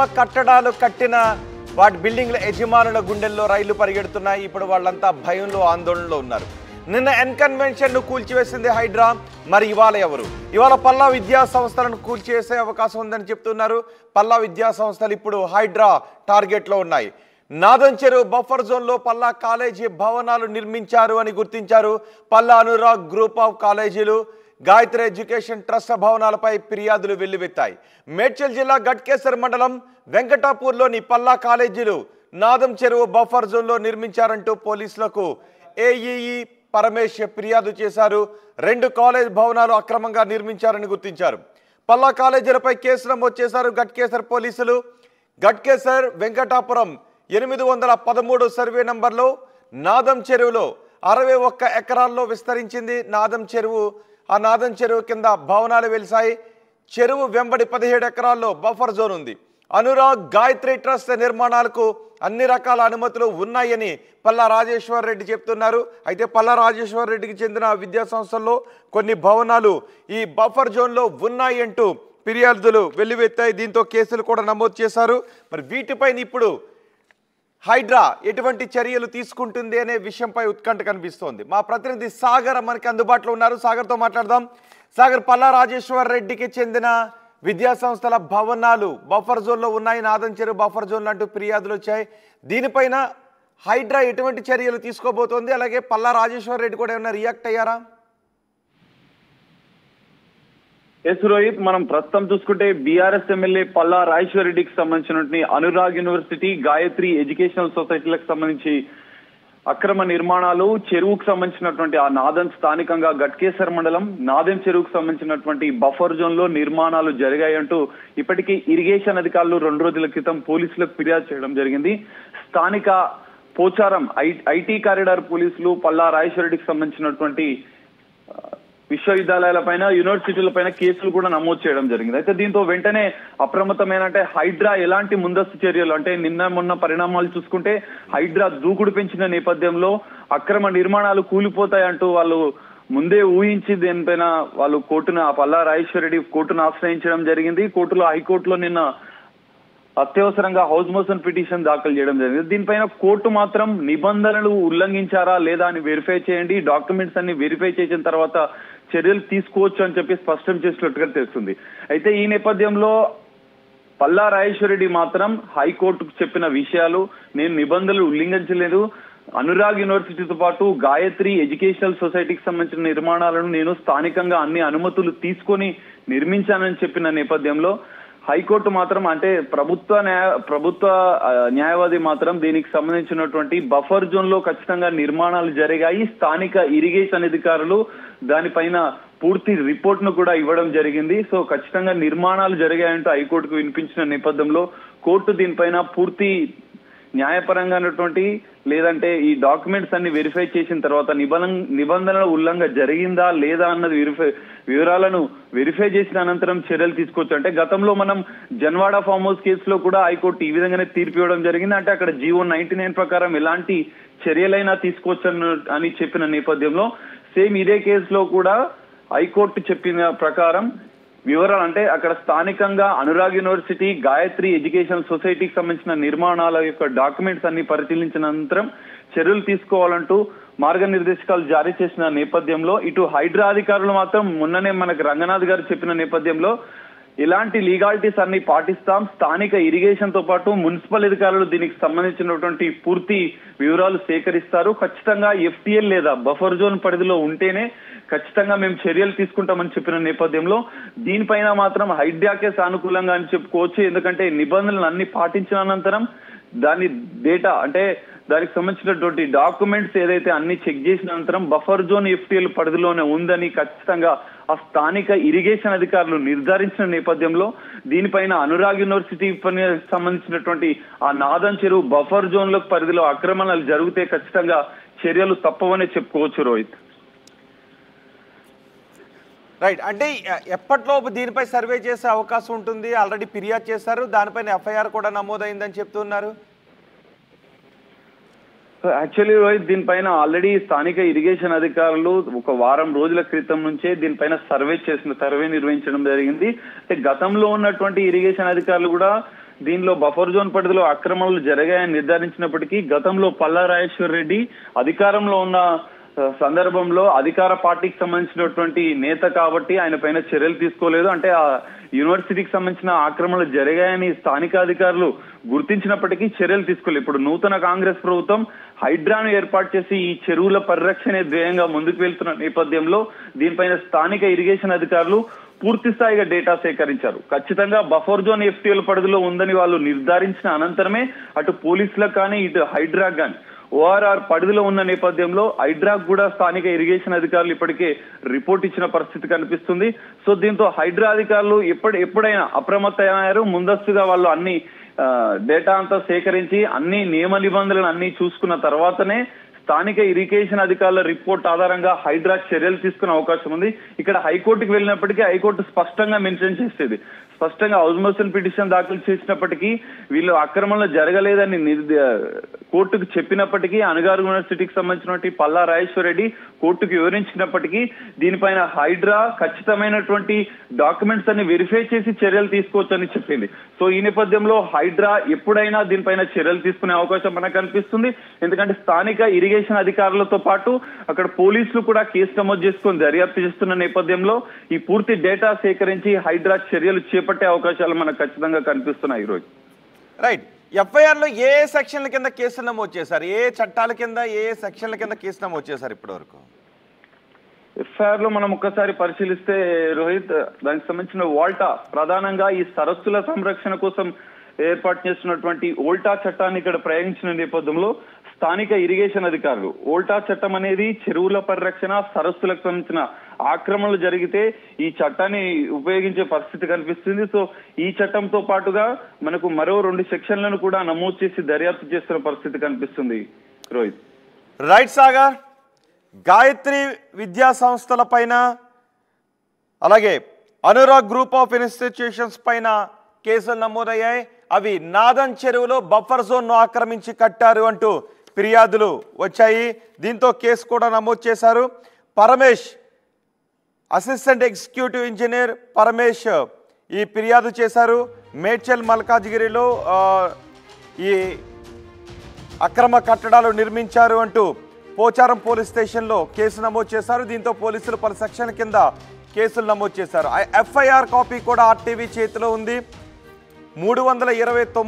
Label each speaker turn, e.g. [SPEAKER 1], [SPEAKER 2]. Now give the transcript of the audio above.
[SPEAKER 1] విప్లవాత్మక కట్టడాలు కట్టిన వాటి బిల్డింగ్ల యజమానుల గుండెల్లో రైళ్లు పరిగెడుతున్నాయి. ఇప్పుడు వాళ్ళంతా భయంలో ఆందోళనలో ఉన్నారు. నిన్న ఎన్కన్వెన్షన్ ను కూల్చివేసింది హైడ్రా. మరి ఇవాళ ఎవరు? ఇవాళ పల్లా విద్యా సంస్థలను కూల్చివేసే అవకాశం ఉందని చెప్తున్నారు. పల్లా విద్యా సంస్థలు ఇప్పుడు హైడ్రా టార్గెట్లో ఉన్నాయి. నాదం చెరువు బఫర్ జోన్లో పల్లా కాలేజీ భవనాలు నిర్మించారు అని గుర్తించారు. పల్లా అనురాగ్ గ్రూప్ ఆఫ్ కాలేజీలు, గాయత్రి ఎడ్యుకేషన్ ట్రస్ట్ భవనాలపై ఫిర్యాదులు వెల్లువెత్తాయి. మేడ్చల్ జిల్లా గట్కేసర్ మండలం వెంకటాపూర్లోని పల్లా కాలేజీలు నాదం చెరువు బఫర్ జోన్లో నిర్మించారంటూ పోలీసులకు ఏఈఈ పరమేశ్ ఫిర్యాదు చేశారు. 2 కాలేజ్ భవనాలు అక్రమంగా నిర్మించారని గుర్తించారు. పల్లా కాలేజీలపై కేసు నమోదు చేశారు గట్కేసర్ పోలీసులు. గట్కేసర్ వెంకటాపురం 813 సర్వే నంబర్లో నాదం చెరువులో 61 ఎకరాల్లో విస్తరించింది నాదం చెరువు. ఆ నాదం చెరువు కింద భవనాలు వెలిసాయి. చెరువు వెంబడి 17 ఎకరాల్లో బఫర్ జోన్ ఉంది. అనురాగ్ గాయత్రి ట్రస్ట్ నిర్మాణాలకు అన్ని రకాల అనుమతులు ఉన్నాయని పల్లా రాజేశ్వర్ రెడ్డి చెప్తున్నారు. అయితే పల్లా రాజేశ్వర్ రెడ్డికి చెందిన విద్యా సంస్థల్లో కొన్ని భవనాలు ఈ బఫర్ జోన్లో ఉన్నాయి అంటూ ఫిర్యాదులు వెల్లువెత్తాయి. దీంతో కేసులు కూడా నమోదు చేశారు. మరి వీటిపైన ఇప్పుడు హైడ్రా ఎటువంటి చర్యలు తీసుకుంటుంది అనే విషయంపై ఉత్కంఠ కనిపిస్తోంది. మా ప్రతినిధి సాగర్ మనకి అందుబాటులో ఉన్నారు. సాగర్తో మాట్లాడదాం. సాగర్, పల్లా రాజేశ్వర్ రెడ్డికి చెందిన విద్యా సంస్థల భవనాలు బఫర్ జోన్లో ఉన్నాయి, నాదం చెరువు బఫర్ జోన్లు అంటూ ఫిర్యాదులు వచ్చాయి. దీనిపైన హైడ్రా ఎటువంటి చర్యలు తీసుకోబోతోంది? అలాగే పల్లా రాజేశ్వర్ రెడ్డి కూడా ఏమైనా రియాక్ట్ అయ్యారా?
[SPEAKER 2] ఎస్ రోహిత్, మనం ప్రస్తుతం చూసుకుంటే బీఆర్ఎస్ ఎమ్మెల్యే పల్లా రాజేశ్వర్ రెడ్డికి సంబంధించినటువంటి అనురాగ్ యూనివర్సిటీ, గాయత్రి ఎడ్యుకేషనల్ సొసైటీలకు సంబంధించి అక్రమ నిర్మాణాలు, చెరువుకు సంబంధించినటువంటి ఆ నాదం స్థానికంగా గట్కేసర్ మండలం నాదం చెరువుకు సంబంధించినటువంటి బఫర్ జోన్ లో నిర్మాణాలు జరిగాయంటూ ఇప్పటికీ ఇరిగేషన్ అధికారులు 2 రోజుల క్రితం పోలీసులకు ఫిర్యాదు చేయడం జరిగింది. స్థానిక పోచారం ఐటీ కారిడార్ పోలీసులు పల్లా రాజేశ్వర్ రెడ్డికి సంబంధించినటువంటి విశ్వవిద్యాలయాలపైన, యూనివర్సిటీలపైన కేసులు కూడా నమోదు చేయడం జరిగింది. అయితే దీంతో వెంటనే అప్రమత్తమైన హైడ్రా ఎలాంటి ముందస్తు చర్యలు, అంటే నిన్న మొన్న పరిణామాలు చూసుకుంటే హైడ్రా దూకుడు పెంచిన నేపథ్యంలో అక్రమ నిర్మాణాలు కూలిపోతాయంటూ వాళ్ళు ముందే ఊహించి దీనిపైన వాళ్ళు కోర్టును, పల్లా రాజేశ్వర్ రెడ్డి కోర్టును ఆశ్రయించడం జరిగింది. హైకోర్టులో నిన్న అత్యవసరంగా హౌస్ మోషన్ పిటిషన్ దాఖలు చేయడం జరిగింది. దీనిపైన కోర్టు మాత్రం నిబంధనలు ఉల్లంఘించారా లేదా అని వెరిఫై చేయండి, డాక్యుమెంట్స్ అన్ని వెరిఫై చేసిన తర్వాత చర్యలు తీసుకోవచ్చు అని చెప్పి స్పష్టం చేసినట్టుగా తెలుస్తుంది. అయితే ఈ నేపథ్యంలో పల్లా రాజేశ్వర్ రెడ్డి మాత్రం హైకోర్టుకు చెప్పిన విషయాలు, నేను నిబంధనలు ఉల్లంఘించలేదు, అనురాగ్ యూనివర్సిటీతో పాటు గాయత్రి ఎడ్యుకేషనల్ సొసైటీకి సంబంధించిన నిర్మాణాలను నేను స్థానికంగా అన్ని అనుమతులు తీసుకొని నిర్మించానని చెప్పిన నేపథ్యంలో హైకోర్టు మాత్రం, అంటే ప్రభుత్వ న్యాయవాది మాత్రం దీనికి సంబంధించినటువంటి బఫర్ జోన్ లో ఖచ్చితంగా నిర్మాణాలు జరిగాయి, స్థానిక ఇరిగేషన్ అధికారులు దానిపైన పూర్తి రిపోర్ట్ ను కూడా ఇవ్వడం జరిగింది. సో ఖచ్చితంగా నిర్మాణాలు జరిగాయంటూ హైకోర్టుకు వినిపించిన నేపథ్యంలో కోర్టు దీనిపైన పూర్తి న్యాయపరంగా లేదంటే ఈ డాక్యుమెంట్స్ అన్ని వెరిఫై చేసిన తర్వాత నిబంధనల ఉల్లంఘన జరిగిందా లేదా అన్నది వివరాలను వెరిఫై చేసిన అనంతరం చర్యలు తీసుకోవచ్చు. అంటే గతంలో మనం జన్వాడ ఫామ్ హౌస్ కేసులో కూడా హైకోర్టు ఈ విధంగానే తీర్పు ఇవ్వడం జరిగింది. అంటే అక్కడ జీవో 99 ప్రకారం ఎలాంటి చర్యలైనా తీసుకోవచ్చు అని చెప్పిన నేపథ్యంలో సేమ్ ఇదే కేసులో కూడా హైకోర్టు చెప్పిన ప్రకారం వివరాలు, అంటే అక్కడ స్థానికంగా అనురాగ్ యూనివర్సిటీ, గాయత్రి ఎడ్యుకేషన్ సొసైటీకి సంబంధించిన నిర్మాణాల యొక్క డాక్యుమెంట్స్ అన్ని పరిశీలించిన అనంతరం చర్యలు తీసుకోవాలంటూ మార్గనిర్దేశకాలు జారీ చేసిన నేపథ్యంలో ఇటు హైడ్రా అధికారులు మాత్రం మొన్ననే మనకు రంగనాథ్ గారు చెప్పిన నేపథ్యంలో ఇలాంటి లీగాలిటీస్ అన్ని పాటిస్తాం, స్థానిక ఇరిగేషన్ తో పాటు మున్సిపల్ అధికారులు దీనికి సంబంధించినటువంటి పూర్తి వివరాలు సేకరిస్తారు, ఖచ్చితంగా ఎఫ్టీఎల్ లేదా బఫర్ జోన్ పరిధిలో ఉంటేనే ఖచ్చితంగా మేము చర్యలు తీసుకుంటామని చెప్పిన నేపథ్యంలో దీనిపైన మాత్రం హైడ్రాకే సానుకూలంగా అని చెప్పుకోవచ్చు. ఎందుకంటే నిబంధనలు అన్ని పాటించిన అనంతరం దాని డేటా, అంటే దానికి సంబంధించినటువంటి డాక్యుమెంట్స్ ఏదైతే అన్ని చెక్ చేసిన అనంతరం బఫర్ జోన్ ఎఫ్టీఎల్ పరిధిలోనే ఉందని ఖచ్చితంగా ఆ స్థానిక ఇరిగేషన్ అధికారులు నిర్ధారించిన నేపథ్యంలో దీనిపైన అనురాగ్ యూనివర్సిటీ సంబంధించినటువంటి ఆ నాదం చెరువు బఫర్ జోన్ల పరిధిలో అక్రమణలు జరిగితే ఖచ్చితంగా చర్యలు తప్పవనే చెప్పుకోవచ్చు రోహిత్.
[SPEAKER 1] రైట్, అంటే ఎప్పటిలోపు దీనిపై సర్వే చేసే అవకాశం ఉంటుంది? ఆల్రెడీ ఫిర్యాదు చేశారు, దానిపైన ఎఫ్ఐఆర్ కూడా నమోదైందని చెప్తున్నారు.
[SPEAKER 2] యాక్చువల్లీ రోహిత్, దీనిపైన ఆల్రెడీ స్థానిక ఇరిగేషన్ అధికారులు 1 వారం రోజుల క్రితం నుంచే దీనిపైన సర్వే నిర్వహించడం జరిగింది. అంటే గతంలో ఉన్నటువంటి ఇరిగేషన్ అధికారులు కూడా దీనిలో బఫర్ జోన్ పరిధిలో అక్రమాలు జరిగాయని నిర్ధారించినప్పటికీ గతంలో పల్లా రాజేశ్వర్ రెడ్డి అధికారంలో ఉన్న సందర్భంలో అధికార పార్టీకి సంబంధించినటువంటి నేత కాబట్టి ఆయన పైన చర్యలు తీసుకోలేదు. అంటే ఆ యూనివర్సిటీకి సంబంధించిన ఆక్రమణలు జరిగాయని స్థానిక అధికారులు గుర్తించినప్పటికీ చర్యలు తీసుకోలేదు. ఇప్పుడు నూతన కాంగ్రెస్ ప్రభుత్వం హైడ్రాను ఏర్పాటు చేసి ఈ చెరువుల పరిరక్షణే ధ్యేయంగా ముందుకు వెళ్తున్న నేపథ్యంలో దీనిపైన స్థానిక ఇరిగేషన్ అధికారులు పూర్తి స్థాయిగా డేటా సేకరించారు. ఖచ్చితంగా బఫర్ జోన్ ఎఫ్టీఎల్ పరిధిలో ఉందని వాళ్ళు నిర్ధారించిన అనంతరమే అటు పోలీసులకు కానీ ఇటు హైడ్రాకు కానీ ఓఆర్ఆర్ పరిధిలో ఉన్న నేపథ్యంలో హైడ్రాకు కూడా స్థానిక ఇరిగేషన్ అధికారులు ఇప్పటికే రిపోర్ట్ ఇచ్చిన పరిస్థితి కనిపిస్తుంది. సో దీంతో హైడ్రా అధికారులు ఎప్పుడైనా అప్రమత్తమయ్యారు. ముందస్తుగా వాళ్ళు అన్ని డేటా అంతా సేకరించి అన్ని నియమ నిబంధనలు అన్ని చూసుకున్న తర్వాతనే స్థానిక ఇరిగేషన్ అధికారుల రిపోర్ట్ ఆధారంగా హైడ్రా చర్యలు తీసుకునే అవకాశం ఉంది. ఇక్కడ హైకోర్టుకు వెళ్ళినప్పటికీ హైకోర్టు స్పష్టంగా మెన్షన్ చేసేది, స్పష్టంగా హౌస్ మోషన్ పిటిషన్ దాఖలు చేసినప్పటికీ వీళ్ళు ఆక్రమణలు జరగలేదని కోర్టుకు చెప్పినప్పటికీ అనగారు యూనివర్సిటీకి సంబంధించినటువంటి పల్లా రాజేశ్వర్ రెడ్డి కోర్టుకు వివరించినప్పటికీ దీనిపైన హైడ్రా ఖచ్చితమైనటువంటి డాక్యుమెంట్స్ అన్ని వెరిఫై చేసి చర్యలు తీసుకోవచ్చని చెప్పింది. సో ఈ నేపథ్యంలో హైడ్రా ఎప్పుడైనా దీనిపైన చర్యలు తీసుకునే అవకాశం మనకు కనిపిస్తుంది. ఎందుకంటే స్థానిక ఇరిగేషన్ అధికారులతో పాటు అక్కడ పోలీసులు కూడా కేసు నమోదు చేసుకుని దర్యాప్తు చేస్తున్న నేపథ్యంలో ఈ పూర్తి డేటా సేకరించి హైడ్రా చర్యలు చేపట్టే అవకాశాలు మనకు ఖచ్చితంగా కనిపిస్తున్నాయి ఈరోజు.
[SPEAKER 1] రైట్. ఎఫ్ఐఆర్లో ఏ సెక్షన్ల కింద కేసులు నమోదు చేశారు, ఏ చట్టాల కింద ఏ సెక్షన్ల కింద కేసు నమోదు చేశారు ఇప్పటి వరకు?
[SPEAKER 2] ఎఫ్ఐఆర్ లో మనం ఒక్కసారి పరిశీలిస్తే రోహిత్, దానికి సంబంధించిన ఓల్టా ప్రధానంగా ఈ సరస్సుల సంరక్షణ కోసం ఏర్పాటు చేస్తున్నటువంటి ఓల్టా చట్టాన్ని ఇక్కడ ప్రయోగించిన నేపథ్యంలో స్థానిక ఇరిగేషన్ అధికారులు ఓల్టా చట్టం అనేది చెరువుల పరిరక్షణ సరస్సులకు సంబంధించిన ఆక్రమణలు జరిగితే ఈ చట్టాన్ని ఉపయోగించే పరిస్థితి కనిపిస్తుంది. సో ఈ చట్టంతో పాటుగా మనకు మరో 2 సెక్షన్లను కూడా నమోదు చేసి దర్యాప్తు చేస్తున్న పరిస్థితి కనిపిస్తుంది రోహిత్.
[SPEAKER 1] రైట్ సాగర్, గాయత్రి విద్యా సంస్థల పైన అలాగే అనురాగ్ గ్రూప్ ఆఫ్ ఇన్స్టిట్యూషన్స్ పైన కేసులు నమోదయ్యాయి. అవి నాదన్ చెరువులో బఫర్ జోన్ను ఆక్రమించి కట్టారు అంటూ ఫిర్యాదులు వచ్చాయి. దీంతో కేసు కూడా నమోదు చేశారు. Paramesh, assistant executive engineer Paramesh ఈ ఫిర్యాదు చేశారు. మేడ్చల్ మల్కాజ్గిరిలో ఈ అక్రమ కట్టడాలు నిర్మించారు అంటూ పోచారం పోలీస్ స్టేషన్లో కేసు నమోదు చేశారు. దీంతో పోలీసులు పలు సెక్షన్ల కింద కేసులు నమోదు చేశారు. ఎఫ్ఐఆర్ కాపీ కూడా ఆర్టీవీ చేతిలో ఉంది. 329